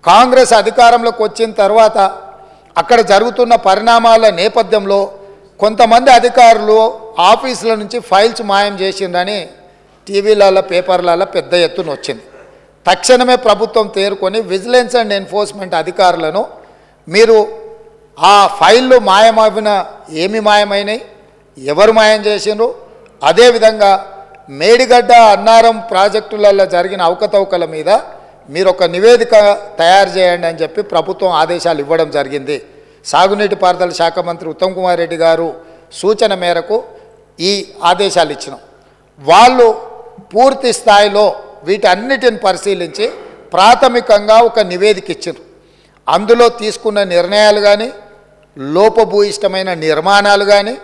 కాంగ్రెస్ అధికారంలోకి వచ్చిన తర్వాత అక్కడ జరుగుతున్న పరిణామాల నేపథ్యంలో కొంతమంది అధికారులు ఆఫీసుల నుంచి ఫైల్స్ మాయం చేసిందని టీవీలలో పేపర్లలో పెద్ద ఎత్తున వచ్చింది. తక్షణమే ప్రభుత్వం తేరుకొని విజిలెన్స్ అండ్ ఎన్ఫోర్స్మెంట్ అధికారులను మీరు ఆ ఫైళ్ళు మాయమవిన ఏమి మాయమైనాయి, ఎవరు మాయం చేసిండ్రు, అదేవిధంగా మేడిగడ్డ అన్నారం ప్రాజెక్టులలో జరిగిన అవకతవకల మీద మీరు ఒక నివేదిక తయారు చేయండి అని చెప్పి ప్రభుత్వం ఆదేశాలు ఇవ్వడం జరిగింది. సాగునీటి పారుదల శాఖ మంత్రి ఉత్తమ్ కుమార్ రెడ్డి గారు సూచన మేరకు ఈ ఆదేశాలు ఇచ్చినాం. వాళ్ళు పూర్తి స్థాయిలో వీటన్నిటిని పరిశీలించి ప్రాథమికంగా ఒక నివేదిక ఇచ్చారు. అందులో తీసుకున్న నిర్ణయాలు కానీ, లోపభూయిష్టమైన నిర్మాణాలు కానీ,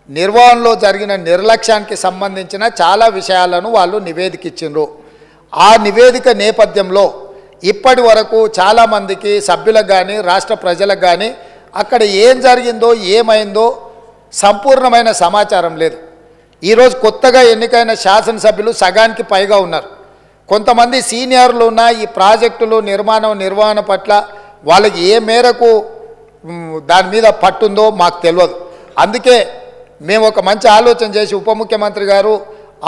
నిర్వహణలో జరిగిన నిర్లక్ష్యానికి సంబంధించిన చాలా విషయాలను వాళ్ళు నివేదిక ఇచ్చిండ్రు. ఆ నివేదిక నేపథ్యంలో ఇప్పటి వరకు చాలామందికి సభ్యులకు కానీ రాష్ట్ర ప్రజలకు కానీ అక్కడ ఏం జరిగిందో ఏమైందో సంపూర్ణమైన సమాచారం లేదు. ఈరోజు కొత్తగా ఎన్నికైన శాసనసభ్యులు సగానికి పైగా ఉన్నారు. కొంతమంది సీనియర్లు ఉన్న ఈ ప్రాజెక్టులు నిర్వహణ పట్ల వాళ్ళకి ఏ మేరకు దాని మీద పట్టుందో మాకు తెలియదు. అందుకే మేము ఒక మంచి ఆలోచన చేసి ఉప ముఖ్యమంత్రి గారు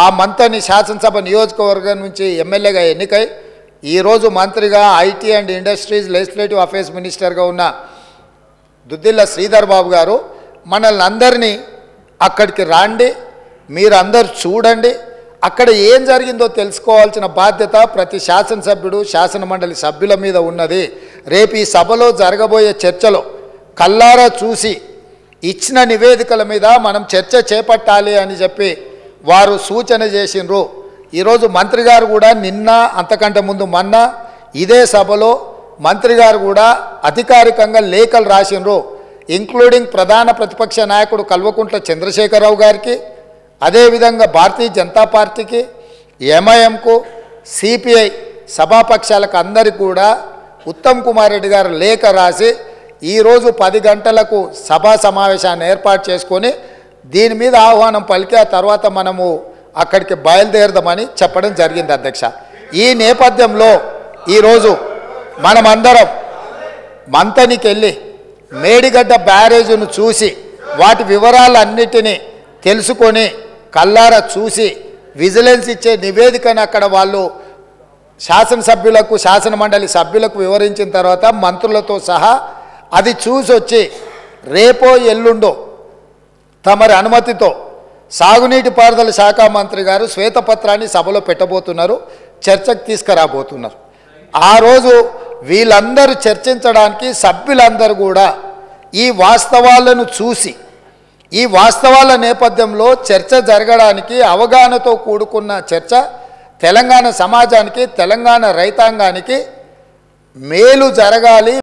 ఆ మంత్రిని శాసనసభ నియోజకవర్గం నుంచి ఎమ్మెల్యేగా ఎన్నికై ఈరోజు మంత్రిగా IT and industries legislative affairs మినిస్టర్గా ఉన్న దుద్దిల్ల శ్రీధర్ బాబు గారు మనల్ని అందరినీ అక్కడికి రాండి, మీరు అందరు చూడండి, అక్కడ ఏం జరిగిందో తెలుసుకోవాల్సిన బాధ్యత ప్రతి శాసనసభ్యుడు శాసనమండలి సభ్యుల మీద ఉన్నది. రేపు ఈ సభలో జరగబోయే చర్చలో కల్లారా చూసి ఇచ్చిన నివేదికల మీద మనం చర్చ చేపట్టాలి అని చెప్పి వారు సూచన చేసిండ్రు. ఈరోజు మంత్రి గారు కూడా నిన్న అంతకంటే ముందు మొన్న ఇదే సభలో మంత్రి గారు కూడా అధికారికంగా లేఖలు రాసిండ్రు. ఇంక్లూడింగ్ ప్రధాన ప్రతిపక్ష నాయకుడు కల్వకుంట్ల చంద్రశేఖరరావు గారికి, అదేవిధంగా భారతీయ జనతా పార్టీకి, ఎంఐఎంకు, సిపిఐ సభాపక్షాలకు అందరికీ కూడా ఉత్తమ్ కుమార్ రెడ్డి గారు లేఖ రాసి ఈరోజు 10 గంటలకు సభా సమావేశాన్ని ఏర్పాటు చేసుకొని దీని మీద ఆహ్వానం పలికి ఆ తర్వాత మనము అక్కడికి బయలుదేరదామని చెప్పడం జరిగింది అధ్యక్ష. ఈ నేపథ్యంలో ఈరోజు మనమందరం మంతనికి వెళ్ళి మేడిగడ్డ బ్యారేజ్ను చూసి వాటి వివరాలన్నిటినీ తెలుసుకొని కల్లారా చూసి విజిలెన్స్ ఇచ్చే నివేదికను అక్కడ వాళ్ళు శాసనసభ్యులకు శాసనమండలి సభ్యులకు వివరించిన తర్వాత మంత్రులతో సహా అది చూసి వచ్చి రేపో ఎల్లుండో తమరి అనుమతితో సాగునీటి పారుదల శాఖ మంత్రి గారు శ్వేతపత్రాన్ని సభలో పెట్టబోతున్నారు, చర్చకు తీసుకురాబోతున్నారు. ఆ రోజు వీళ్ళందరూ చర్చించడానికి సభ్యులందరూ కూడా ఈ వాస్తవాలను చూసి ఈ వాస్తవాల నేపథ్యంలో చర్చ జరగడానికి అవగాహనతో కూడుకున్న చర్చ తెలంగాణ సమాజానికి తెలంగాణ రైతాంగానికి మేలు జరగాలి.